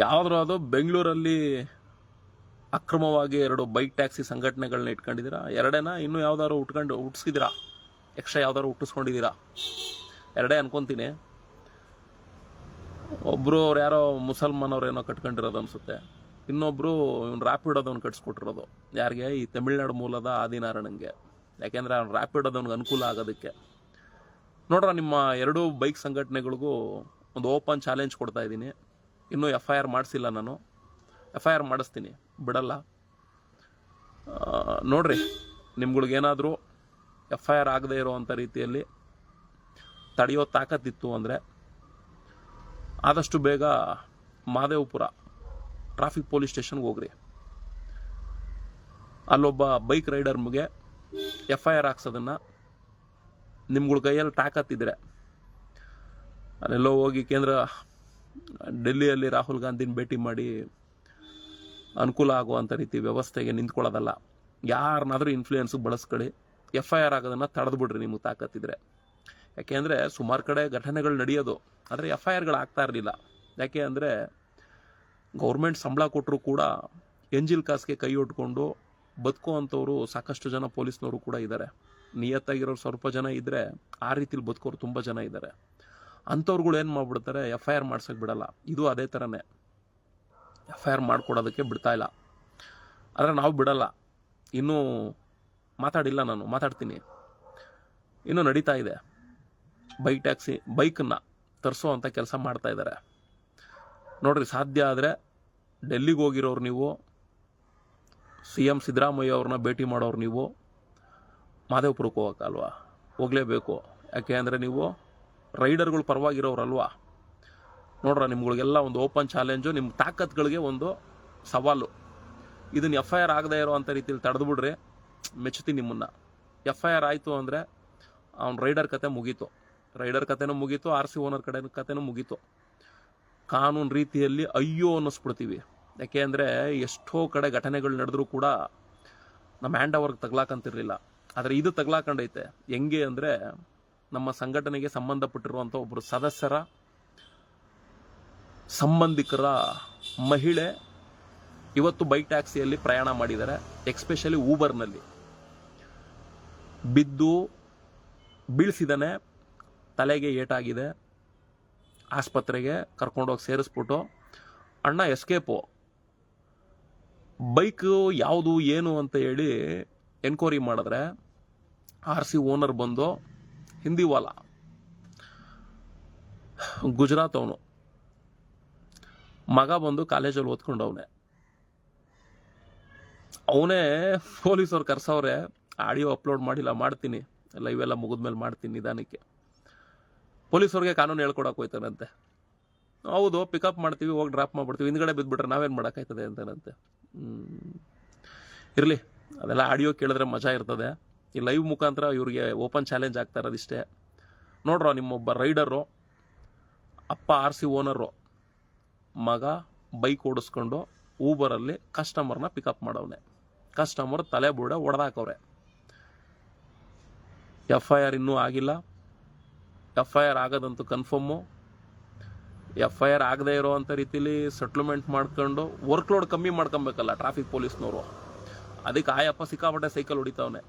ಯಾವ್ದಾರು ಅದು ಬೆಂಗಳೂರಲ್ಲಿ ಅಕ್ರಮವಾಗಿ 2 ಬೈಕ್ ಟ್ಯಾಕ್ಸಿ ಸಂಘಟನೆಗಳನ್ನ ಇಟ್ಕೊಂಡಿದ್ದೀರಾ? ಎರಡೇನಾ? ಇನ್ನೂ ಯಾವ್ದಾದ್ರು ಹುಟ್ಟಿಸಿದ್ದೀರಾ? ಎಕ್ಸ್ಟ್ರಾ ಯಾವ್ದಾದ್ರು ಹುಟ್ಟಿಸ್ಕೊಂಡಿದ್ದೀರಾ? ಎರಡೇ ಅನ್ಕೊಂತೀನಿ. ಒಬ್ಬರು ಅವ್ರು ಯಾರೋ ಮುಸಲ್ಮಾನವ್ರೇನೋ ಕಟ್ಕೊಂಡಿರೋದು ಅನಿಸುತ್ತೆ. ಇನ್ನೊಬ್ಬರು ಇವ್ನು ರ್ಯಾಪಿಡೋದವ್ನು ಕಟ್ಸ್ಕೊಟ್ಟಿರೋದು. ಯಾರಿಗೆ? ಈ ತಮಿಳ್ನಾಡು ಮೂಲದ ಆದಿನಾರಾಯಣಂಗೆ. ಯಾಕೆಂದರೆ ಅವ್ನು ರ್ಯಾಪಿಡೋದವ್ನಿಗೆ ಅನುಕೂಲ ಆಗೋದಕ್ಕೆ. ನೋಡ್ರ, ನಿಮ್ಮ 2 ಬೈಕ್ ಸಂಘಟನೆಗಳಿಗೂ ಒಂದು ಓಪನ್ ಚಾಲೆಂಜ್ ಕೊಡ್ತಾ ಇದ್ದೀನಿ. ಇನ್ನೂ FIR ಮಾಡಿಸಿಲ್ಲ ನಾನು. FIR ಮಾಡಿಸ್ತೀನಿ, ಬಿಡಲ್ಲ. ನೋಡ್ರಿ, ನಿಮ್ಗಳಿಗೇನಾದರೂ FIR ಆಗದೆ ಇರೋವಂಥ ರೀತಿಯಲ್ಲಿ ತಡೆಯೋ ತಾಕತ್ತಿತ್ತು ಅಂದರೆ ಆದಷ್ಟು ಬೇಗ ಮಹದೇವಪುರ ಟ್ರಾಫಿಕ್ ಪೊಲೀಸ್ ಸ್ಟೇಷನ್ಗೆ ಹೋಗ್ರಿ. ಅಲ್ಲೊಬ್ಬ ಬೈಕ್ ರೈಡರ್ಗೆ FIR ಹಾಕ್ಸೋದನ್ನು ನಿಮ್ಗಳ ಕೈಯಲ್ಲಿ ತಾಕತ್ತಿದ್ರೆ ಅಲ್ಲೆಲ್ಲೋ ಹೋಗಿ ಡೆಲ್ಲಿಯಲ್ಲಿ ರಾಹುಲ್ ಗಾಂಧಿನ ಭೇಟಿ ಮಾಡಿ ಅನುಕೂಲ ಆಗುವಂಥ ರೀತಿ ವ್ಯವಸ್ಥೆಗೆ ನಿಂತ್ಕೊಳ್ಳೋದಲ್ಲ. ಯಾರನ್ನಾದರೂ ಇನ್ಫ್ಲೂಯೆನ್ಸ್ ಬಳಸ್ಕೊಳ್ಳಿ, FIR ಆಗೋದನ್ನು ತಡೆದ್ಬಿಡ್ರಿ ನಿಮಗೆ ತಾಕತ್ತಿದ್ರೆ. ಯಾಕೆ ಅಂದರೆ ಸುಮಾರು ಕಡೆ ಘಟನೆಗಳು ನಡೆಯೋದು, ಆದರೆ FIRಗಳು ಆಗ್ತಾ ಇರಲಿಲ್ಲ. ಯಾಕೆ ಅಂದರೆ ಗೌರ್ಮೆಂಟ್ ಸಂಬಳ ಕೊಟ್ಟರು ಕೂಡ ಎಂಜಿಲ್ ಕಾಸಿಗೆ ಕೈ ಒಟ್ಕೊಂಡು ಬದುಕುವಂಥವ್ರು ಸಾಕಷ್ಟು ಜನ ಪೊಲೀಸ್ನವರು ಕೂಡ ಇದ್ದಾರೆ. ನಿಯತ್ತಾಗಿರೋರು ಸ್ವಲ್ಪ ಜನ ಇದ್ದರೆ ಆ ರೀತಿಲಿ ಬದುಕೋರು ತುಂಬ ಜನ ಇದ್ದಾರೆ. ಅಂಥವ್ರುಗಳು ಏನು ಮಾಡಿಬಿಡ್ತಾರೆ, FIR ಮಾಡ್ಸೋಕ್ಕೆ ಬಿಡಲ್ಲ. ಇದು ಅದೇ ಥರನೇ, FIR ಮಾಡ್ಕೊಡೋದಕ್ಕೆ ಬಿಡ್ತಾ ಇಲ್ಲ. ಆದರೆ ನಾವು ಬಿಡಲ್ಲ. ಇನ್ನೂ ಮಾತಾಡಿಲ್ಲ, ನಾನು ಮಾತಾಡ್ತೀನಿ. ಇನ್ನೂ ನಡೀತಾ ಇದೆ. ಬೈಕ್ ಟ್ಯಾಕ್ಸಿ ಬೈಕನ್ನು ತರಿಸೋ ಅಂಥ ಕೆಲಸ ಮಾಡ್ತಾ ಇದ್ದಾರೆ. ನೋಡ್ರಿ, ಸಾಧ್ಯ ಆದರೆ ಡೆಲ್ಲಿಗೆ ಹೋಗಿರೋರು ನೀವು, CM ಸಿದ್ದರಾಮಯ್ಯ ಅವ್ರನ್ನ ಭೇಟಿ ಮಾಡೋರು ನೀವು, ಮಹದೇವಪುರಕ್ಕೆ ಹೋಗೋಕ್ಕಲ್ವಾ? ಹೋಗಲೇಬೇಕು. ಯಾಕೆ ಅಂದರೆ ನೀವು ರೈಡರ್ಗಳು ಪರವಾಗಿರೋರಲ್ವಾ? ನೋಡ್ರ, ನಿಮ್ಗಳಿಗೆಲ್ಲ ಒಂದು ಓಪನ್ ಚಾಲೆಂಜು, ನಿಮ್ಮ ತಾಕತ್ಗಳಿಗೆ ಒಂದು ಸವಾಲು. ಇದನ್ನು FIR ಆಗದೆ ಇರೋ ಅಂಥ ರೀತಿಯಲ್ಲಿ ತಡೆದುಬಿಡ್ರಿ, ಮೆಚ್ಚುತ್ತೀನಿ ನಿಮ್ಮನ್ನು. FIR ಆಯಿತು ಅಂದರೆ ಅವ್ನು ರೈಡರ್ ಕತೆ ಮುಗೀತು. ರೈಡರ್ ಕತೆನೂ ಮುಗೀತು, RC ಓನರ್ ಕತೆನೂ ಮುಗೀತು. ಕಾನೂನು ರೀತಿಯಲ್ಲಿ ಅಯ್ಯೋ ಅನ್ನಿಸ್ಬಿಡ್ತೀವಿ. ಯಾಕೆ ಅಂದರೆ ಎಷ್ಟೋ ಕಡೆ ಘಟನೆಗಳು ನಡೆದ್ರೂ ಕೂಡ ನಮ್ಮ ಹ್ಯಾಂಡ್ ಓವರ್ಗೆ ತಗ್ಲಾಕಂತಿರಲಿಲ್ಲ. ಆದರೆ ಇದು ತಗ್ಲಾಕೊಂಡೈತೆ. ಹೆಂಗೆ ಅಂದರೆ ನಮ್ಮ ಸಂಘಟನೆಗೆ ಸಂಬಂಧಪಟ್ಟಿರುವಂಥ ಒಬ್ಬರು ಸದಸ್ಯರ ಸಂಬಂಧಿಕರ ಮಹಿಳೆ ಇವತ್ತು ಬೈಕ್ ಟ್ಯಾಕ್ಸಿಯಲ್ಲಿ ಪ್ರಯಾಣ ಮಾಡಿದ್ದಾರೆ. ಎಕ್ಸ್ಪೆಷಲಿ ಊಬರ್ನಲ್ಲಿ ಬಿದ್ದು ಬೀಳಿಸಿದಾನೆ, ತಲೆಗೆ ಏಟಾಗಿದೆ. ಆಸ್ಪತ್ರೆಗೆ ಕರ್ಕೊಂಡೋಗಿ ಸೇರಿಸ್ಬಿಟ್ಟು ಅಣ್ಣ ಎಸ್ಕೇಪು. ಬೈಕು ಯಾವುದು ಏನು ಅಂತ ಹೇಳಿ ಎನ್ಕ್ವೈರಿ ಮಾಡಿದ್ರೆ RC ಓನರ್ ಬಂದು ಹಿಂದಿವಾಲ, ಗುಜರಾತ್ ಅವನು, ಮಗ ಬಂದು ಕಾಲೇಜಲ್ಲಿ ಓದ್ಕೊಂಡವನೇ. ಅವನೇ ಪೊಲೀಸವ್ರು ಕರ್ಸವ್ರೆ. ಆಡಿಯೋ ಅಪ್ಲೋಡ್ ಮಾಡಿಲ್ಲ, ಮಾಡ್ತೀನಿ, ಲೈವ್ ಎಲ್ಲ ಮುಗಿದ್ಮೇಲೆ ಮಾಡ್ತೀನಿ ನಿಧಾನಕ್ಕೆ. ಪೊಲೀಸವ್ರಿಗೆ ಕಾನೂನು ಹೇಳ್ಕೊಡಕ್ಕೆ ಹೋಯ್ತಾನಂತೆ. ಹೌದು, ಪಿಕಪ್ ಮಾಡ್ತೀವಿ, ಹೋಗಿ ಡ್ರಾಪ್ ಮಾಡ್ಬಿಡ್ತೀವಿ, ಹಿಂದ್ಗಡೆ ಬಿದ್ದುಬಿಟ್ರೆ ನಾವೇನು ಮಾಡೋಕ್ಕಾಯ್ತದೆ ಅಂತಾನಂತೆ. ಇರಲಿ, ಅದೆಲ್ಲ ಆಡಿಯೋ ಕೇಳಿದ್ರೆ ಮಜಾ ಇರ್ತದೆ. ಈ ಲೈವ್ ಮುಖಾಂತರ ಇವ್ರಿಗೆ ಓಪನ್ ಚಾಲೆಂಜ್ ಆಗ್ತಾ ಇರೋದಿಷ್ಟೇ. ನೋಡ್ರೋ, ನಿಮ್ಮೊಬ್ಬ ರೈಡರು, ಅಪ್ಪ RC ಓನರು, ಮಗ ಬೈಕ್ ಓಡಿಸ್ಕೊಂಡು ಊಬರಲ್ಲಿ ಕಸ್ಟಮರ್ನ ಪಿಕಪ್ ಮಾಡವ್ನೆ. ಕಸ್ಟಮರ್ ತಲೆ ಬುಡ ಹೊಡೆದಾಕವ್ರೆ. FIR ಇನ್ನೂ ಆಗಿಲ್ಲ. FIR ಆಗೋದಂತೂ confirm. FIR ಆಗದೆ ಇರೋ ಅಂಥ ರೀತಿಲಿ ಸೆಟ್ಲ್ಮೆಂಟ್ ಮಾಡ್ಕೊಂಡು ವರ್ಕ್ಲೋಡ್ ಕಮ್ಮಿ ಮಾಡ್ಕೊಬೇಕಲ್ಲ ಟ್ರಾಫಿಕ್ ಪೊಲೀಸ್ನವರು. ಅದಕ್ಕೆ ಆಯಪ್ಪ ಸಿಕ್ಕಾಪಟ್ಟೆ ಸೈಕಲ್ ಹೊಡಿತಾವನೆ,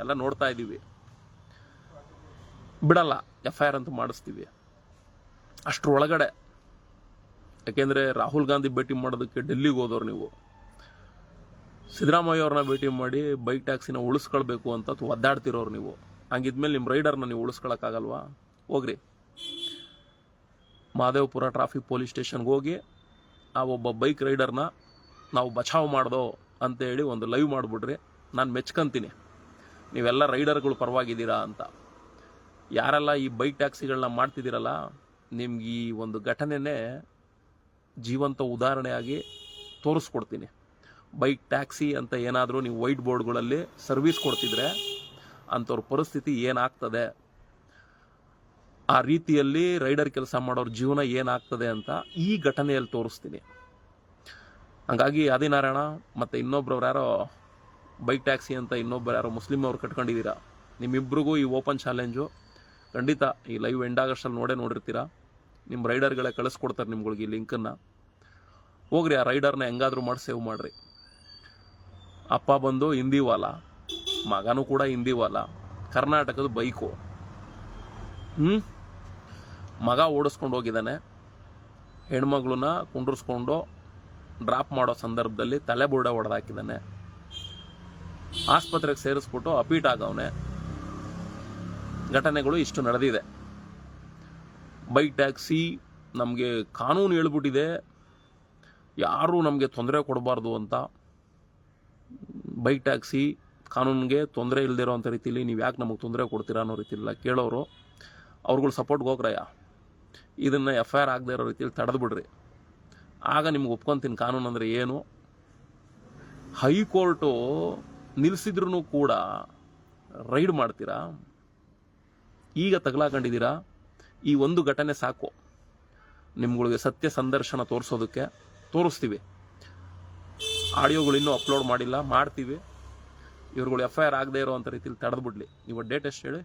ಎಲ್ಲ ನೋಡ್ತಾ ಇದ್ದೀವಿ. ಬಿಡಲ್ಲ, FIR ಅಂತೂ ಮಾಡಿಸ್ತೀವಿ ಅಷ್ಟರೊಳಗಡೆ. ಯಾಕೆಂದರೆ ರಾಹುಲ್ ಗಾಂಧಿ ಭೇಟಿ ಮಾಡೋದಕ್ಕೆ ಡೆಲ್ಲಿಗೆ ಹೋದವ್ರು ನೀವು, ಸಿದ್ದರಾಮಯ್ಯ ಅವ್ರನ್ನ ಭೇಟಿ ಮಾಡಿ ಬೈಕ್ ಟ್ಯಾಕ್ಸಿನ ಉಳಿಸ್ಕೊಳ್ಬೇಕು ಅಂತ ಒದ್ದಾಡ್ತಿರೋರು ನೀವು. ಹಂಗಿದ್ಮೇಲೆ ನಿಮ್ಮ ರೈಡರ್ನ ನೀವು ಉಳಿಸ್ಕೊಳಕ್ಕಾಗಲ್ವಾ? ಹೋಗ್ರಿ, ಮಹದೇವಪುರ ಟ್ರಾಫಿಕ್ ಪೊಲೀಸ್ ಸ್ಟೇಷನ್ಗೆ ಹೋಗಿ ಆ ಒಬ್ಬ ಬೈಕ್ ರೈಡರ್ನ ನಾವು ಬಚಾವ್ ಮಾಡ್ದೋ ಅಂತೇಳಿ ಒಂದು ಲೈವ್ ಮಾಡಿಬಿಡ್ರಿ. ನಾನು ಮೆಚ್ಕೊಂತೀನಿ, ನೀವೆಲ್ಲ ರೈಡರ್ಗಳು ಪರವಾಗಿದ್ದೀರಾ ಅಂತ. ಯಾರೆಲ್ಲ ಈ ಬೈಕ್ ಟ್ಯಾಕ್ಸಿಗಳನ್ನ ಮಾಡ್ತಿದ್ದೀರಲ್ಲ, ನಿಮ್ಗೆ ಈ ಒಂದು ಘಟನೆನೇ ಜೀವಂತ ಉದಾಹರಣೆಯಾಗಿ ತೋರಿಸ್ಕೊಡ್ತೀನಿ. ಬೈಕ್ ಟ್ಯಾಕ್ಸಿ ಅಂತ ಏನಾದರೂ ನೀವು ವೈಟ್ ಬೋರ್ಡ್ಗಳಲ್ಲಿ ಸರ್ವಿಸ್ ಕೊಡ್ತಿದ್ರೆ ಅಂಥವ್ರ ಪರಿಸ್ಥಿತಿ ಏನಾಗ್ತದೆ, ಆ ರೀತಿಯಲ್ಲಿ ರೈಡರ್ ಕೆಲಸ ಮಾಡೋರ ಜೀವನ ಏನಾಗ್ತದೆ ಅಂತ ಈ ಘಟನೆಯಲ್ಲಿ ತೋರಿಸ್ತೀನಿ. ಹಂಗಾಗಿ ಆದಿನಾರಾಯಣ ಮತ್ತು ಇನ್ನೊಬ್ರವ್ರು ಯಾರೋ ಬೈಕ್ ಟ್ಯಾಕ್ಸಿ ಅಂತ ಇನ್ನೊಬ್ಬರು ಯಾರೋ ಮುಸ್ಲಿಮ್ ಅವ್ರು ಕಟ್ಕೊಂಡಿದ್ದೀರಾ, ನಿಮ್ಮಿಬ್ರಿಗೂ ಈ ಓಪನ್ ಚಾಲೆಂಜು ಖಂಡಿತ ಈ ಲೈವ್ ಎಂಡ್ ಆಗಷ್ಟಲ್ಲಿ ನೋಡಿರ್ತೀರಾ. ನಿಮ್ಮ ರೈಡರ್ಗಳೇ ಕಳಿಸ್ಕೊಡ್ತಾರೆ ನಿಮ್ಗಳಿಗೆ ಈ ಲಿಂಕನ್ನು. ಹೋಗ್ರಿ ಆ ರೈಡರ್ನ ಹೆಂಗಾದ್ರೂ ಮಾಡಿ ಸೇವ್ ಮಾಡ್ರಿ. ಅಪ್ಪ ಬಂದು ಹಿಂದಿವಾಲ, ಮಗನೂ ಕೂಡ ಹಿಂದಿವಾಲ, ಕರ್ನಾಟಕದ ಬೈಕು. ಮಗ ಓಡಿಸ್ಕೊಂಡು ಹೋಗಿದ್ದಾನೆ, ಹೆಣ್ಮಗಳನ್ನ ಕುಂಡ್ರಿಸ್ಕೊಂಡು ಡ್ರಾಪ್ ಮಾಡೋ ಸಂದರ್ಭದಲ್ಲಿ ತಲೆ ಬುರುಡೆ ಹೊಡೆದಾಕಿದ್ದಾನೆ, ಆಸ್ಪತ್ರೆಗೆ ಸೇರಿಸ್ಬಿಟ್ಟು ಅಪೀಟ್ ಆಗವನೆ. ಘಟನೆಗಳು ಇಷ್ಟು ನಡೆದಿದೆ. ಬೈಕ್ ಟ್ಯಾಕ್ಸಿ ನಮಗೆ ಕಾನೂನು ಹೇಳ್ಬಿಟ್ಟಿದೆ, ಯಾರೂ ನಮಗೆ ತೊಂದರೆ ಕೊಡಬಾರ್ದು ಅಂತ. ಬೈಕ್ ಟ್ಯಾಕ್ಸಿ ಕಾನೂನಿಗೆ ತೊಂದರೆ ಇಲ್ಲದಿರೋ ಅಂಥ ರೀತಿಯಲ್ಲಿ ನೀವು ಯಾಕೆ ನಮಗೆ ತೊಂದರೆ ಕೊಡ್ತೀರಾ ಅನ್ನೋ ರೀತಿಯಲ್ಲ ಕೇಳೋರು, ಅವ್ರುಗಳು ಸಪೋರ್ಟ್ಗೆ ಹೋಗ್ರಯ್ಯ. ಇದನ್ನು FIR ಆಗದೆ ಇರೋ ರೀತಿಯಲ್ಲಿ ತಡೆದು ಬಿಡ್ರಿ. ಆಗ ನಿಮ್ಗೆ ಒಪ್ಕೊತೀನಿ ಕಾನೂನು ಅಂದರೆ ಏನು. ಹೈಕೋರ್ಟು ನಿಲ್ಲಿಸಿದ್ರೂ ಕೂಡ ರೈಡ್ ಮಾಡ್ತೀರಾ? ಈಗ ತಗಲಾಕೊಂಡಿದ್ದೀರಾ. ಈ ಒಂದು ಘಟನೆ ಸಾಕು ನಿಮ್ಗಳಿಗೆ ಸತ್ಯ ಸಂದರ್ಶನ ತೋರಿಸೋದಕ್ಕೆ. ತೋರಿಸ್ತೀವಿ, ಆಡಿಯೋಗಳು ಇನ್ನೂ ಅಪ್ಲೋಡ್ ಮಾಡಿಲ್ಲ, ಮಾಡ್ತೀವಿ. ಇವ್ರುಗಳು FIR ಆಗದೆ ಇರೋವಂಥ ರೀತಿಯಲ್ಲಿ ತಡೆದು ಬಿಡಲಿ. ಇವತ್ತು ಡೇಟ್ ಎಷ್ಟು ಹೇಳಿ?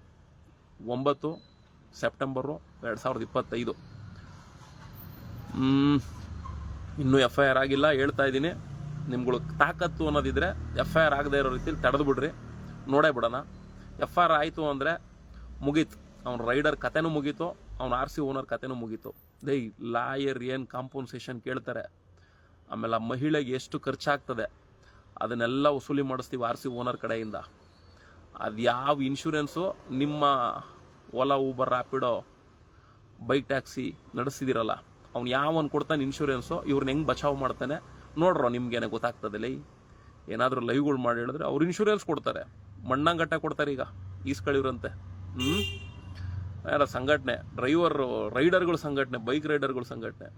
9 ಸೆಪ್ಟೆಂಬರು 2025. ಇನ್ನೂ FIR ಆಗಿಲ್ಲ, ಹೇಳ್ತಾ ಇದ್ದೀನಿ. ನಿಮ್ಗಳು ತಾಕತ್ತು ಅನ್ನೋದಿದ್ರೆ FIR ಆಗದೆ ಇರೋ ರೀತಿಯಲ್ಲಿ ತಡೆದು ಬಿಡ್ರಿ, ನೋಡೇ ಬಿಡೋಣ. FIR ಆಯಿತು ಅಂದರೆ ಮುಗೀತು, ಅವ್ನ ರೈಡರ್ ಕತೆನೂ ಮುಗೀತು, ಅವ್ನ RC ಓನರ್ ಕತೆನೂ ಮುಗೀತು. ಲಾಯರ್ ಏನು ಕಾಂಪನ್ಸೇಷನ್ ಕೇಳ್ತಾರೆ, ಆಮೇಲೆ ಆ ಮಹಿಳೆಗೆ ಎಷ್ಟು ಖರ್ಚಾಗ್ತದೆ ಅದನ್ನೆಲ್ಲ ವಸೂಲಿ ಮಾಡಿಸ್ತೀವಿ RC ಓನರ್ ಕಡೆಯಿಂದ. ಅದು ಯಾವ ಇನ್ಶೂರೆನ್ಸು ನಿಮ್ಮ Ola Uber Rapido bike taxi ನಡೆಸಿದಿರಲ್ಲ, ಅವ್ನು ಯಾವನ್ ಕೊಡ್ತಾನೆ ಇನ್ಶೂರೆನ್ಸು, ಇವ್ರನ್ನ ಹೆಂಗೆ ಬಚಾವ್ ಮಾಡ್ತಾನೆ ನೋಡ್ರೋ, ನಿಮ್ಗೇನೆ ಗೊತ್ತಾಗ್ತದೆ. ಏನಾದರೂ ಲೈವ್ಗಳು ಮಾಡಿ ಹೇಳಿದ್ರೆ ಅವ್ರು ಇನ್ಶೂರೆನ್ಸ್ ಕೊಡ್ತಾರೆ, ಮಣ್ಣಂಗಟ್ಟ ಕೊಡ್ತಾರೆ. ಈಗ ಈಸ್ಕಳಿವ್ರಂತೆ. ಯಾರ ಸಂಘಟನೆ, ರೈಡರ್ಗಳ ಸಂಘಟನೆ, ಬೈಕ್ ರೈಡರ್ಗಳ ಸಂಘಟನೆ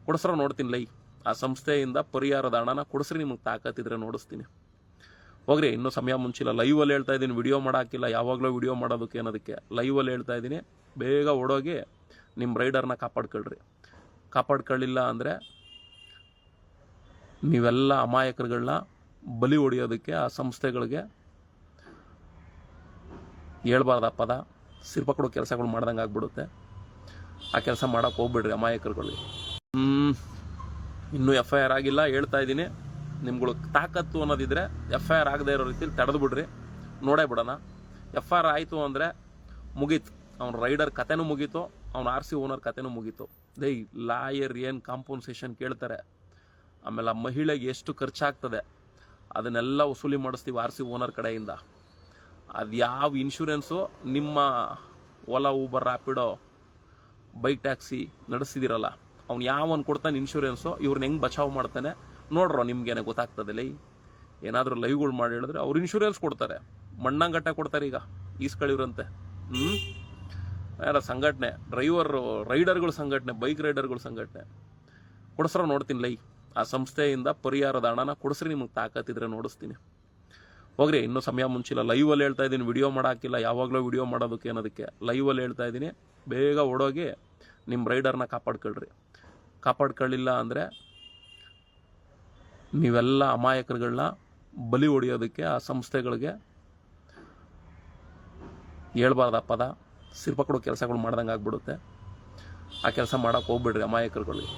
ಕೊಡಿಸ್ರೋ ನೋಡ್ತೀನಿ. ಆ ಸಂಸ್ಥೆಯಿಂದ ಪರಿಹಾರದ ಹಣನ ಕೊಡಿಸ್ರಿ, ನಿಮಗೆ ತಾಕತ್ತಿದ್ರೆ ನೋಡಿಸ್ತೀನಿ. ಹೋಗ್ರಿ, ಇನ್ನೂ ಸಮಯ ಮುಂಚಿಲ್ಲ. ಲೈವಲ್ಲಿ ಹೇಳ್ತಾ ಇದ್ದೀನಿ, ವಿಡಿಯೋ ಮಾಡೋಕ್ಕಿಲ್ಲ. ಯಾವಾಗಲೂ ವಿಡಿಯೋ ಮಾಡೋದಕ್ಕೆ ಅನ್ನೋದಕ್ಕೆ ಲೈವಲ್ಲಿ ಹೇಳ್ತಾ ಇದ್ದೀನಿ. ಬೇಗ ಓಡೋಗಿ ನಿಮ್ಮ ರೈಡರ್ನ ಕಾಪಾಡ್ಕೊಳ್ರಿ. ಕಾಪಾಡ್ಕೊಳ್ಳಿಲ್ಲ ಅಂದರೆ ನೀವೆಲ್ಲ ಅಮಾಯಕರುಗಳನ್ನ ಬಲಿ ಹೊಡೆಯೋದಕ್ಕೆ ಆ ಸಂಸ್ಥೆಗಳಿಗೆ ಹೇಳ್ಬಾರ್ದ ಪದ, ಸಿರ್ಪ ಕೊಡೋ ಕೆಲಸಗಳು ಮಾಡ್ದಂಗೆ ಆಗ್ಬಿಡುತ್ತೆ. ಆ ಕೆಲಸ ಮಾಡೋಕೆ ಹೋಗ್ಬಿಡ್ರಿ ಅಮಾಯಕರುಗಳಿಗೆ. ಇನ್ನೂ FIR ಆಗಿಲ್ಲ, ಹೇಳ್ತಾ ಇದ್ದೀನಿ. ನಿಮ್ಗಳು ತಾಕತ್ತು ಅನ್ನೋದಿದ್ರೆ FIR ಆಗದೆ ಇರೋ ರೀತಿಯಲ್ಲಿ ತಡೆದು ಬಿಡ್ರಿ, ನೋಡೇ ಬಿಡೋಣ. FIR ಆಯಿತು ಅಂದರೆ ಮುಗೀತು, ಅವ್ನ ರೈಡರ್ ಕತೆನೂ ಮುಗೀತು, ಅವ್ನ RC ಓನರ್ ಕತೆನೂ ಮುಗೀತು. ಲಾಯರ್ ಏನು ಕಾಂಪನ್ಸೇಷನ್ ಕೇಳ್ತಾರೆ, ಆಮೇಲೆ ಆ ಮಹಿಳೆಗೆ ಎಷ್ಟು ಖರ್ಚಾಗ್ತದೆ ಅದನ್ನೆಲ್ಲ ವಸೂಲಿ ಮಾಡಿಸ್ತೀವಿ RC ಓನರ್ ಕಡೆಯಿಂದ. ಅದು ಯಾವ ಇನ್ಶೂರೆನ್ಸು ನಿಮ್ಮ Ola Uber Rapido bike taxi ನಡೆಸಿದಿರಲ್ಲ, ಅವ್ನು ಯಾವನ್ ಕೊಡ್ತಾನೆ ಇನ್ಶೂರೆನ್ಸು, ಇವ್ರನ್ನ ಹೆಂಗೆ ಬಚಾವ್ ಮಾಡ್ತಾನೆ ನೋಡ್ರೋ, ನಿಮ್ಗೇನೆ ಗೊತ್ತಾಗ್ತದೆ. ಏನಾದರೂ ಲೈವ್ಗಳು ಮಾಡಿ ಹೇಳಿದ್ರೆ ಅವ್ರು ಇನ್ಶೂರೆನ್ಸ್ ಕೊಡ್ತಾರೆ, ಮಣ್ಣಂಗಟ್ಟ ಕೊಡ್ತಾರೆ. ಈಗ ಈಸ್ಕಳಿವ್ರಂತೆ. ಯಾರ ಸಂಘಟನೆ, ರೈಡರ್ಗಳ ಸಂಘಟನೆ, ಬೈಕ್ ರೈಡರ್ಗಳ ಸಂಘಟನೆ ಕೊಡಿಸ್ರೋ ನೋಡ್ತೀನಿ. ಆ ಸಂಸ್ಥೆಯಿಂದ ಪರಿಹಾರದ ಹಣನ ಕೊಡಿಸ್ರಿ, ನಿಮಗೆ ತಾಕತ್ತಿದ್ರೆ ನೋಡಿಸ್ತೀನಿ. ಹೋಗ್ರಿ, ಇನ್ನೂ ಸಮಯ ಮುಂಚಿಲ್ಲ. ಲೈವಲ್ಲಿ ಹೇಳ್ತಾ ಇದ್ದೀನಿ, ವಿಡಿಯೋ ಮಾಡೋಕ್ಕಿಲ್ಲ. ಯಾವಾಗಲೂ ವಿಡಿಯೋ ಮಾಡೋದಕ್ಕೆ ಅನ್ನೋದಕ್ಕೆ ಲೈವಲ್ಲಿ ಹೇಳ್ತಾ ಇದ್ದೀನಿ. ಬೇಗ ಓಡೋಗಿ ನಿಮ್ಮ ರೈಡರ್ನ ಕಾಪಾಡ್ಕೊಳ್ರಿ. ಕಾಪಾಡ್ಕೊಳ್ಳಿಲ್ಲ ಅಂದರೆ ನೀವೆಲ್ಲ ಅಮಾಯಕರುಗಳನ್ನ ಬಲಿ ಹೊಡೆಯೋದಕ್ಕೆ ಆ ಸಂಸ್ಥೆಗಳಿಗೆ ಹೇಳ್ಬಾರ್ದ ಪದ, ಸಿರ್ಪ ಕೊಡೋ ಕೆಲಸಗಳು ಮಾಡ್ದಂಗೆ ಆಗ್ಬಿಡುತ್ತೆ. ಆ ಕೆಲಸ ಮಾಡೋಕೆ ಹೋಗ್ಬಿಡ್ರಿ ಅಮಾಯಕರುಗಳಿಗೆ.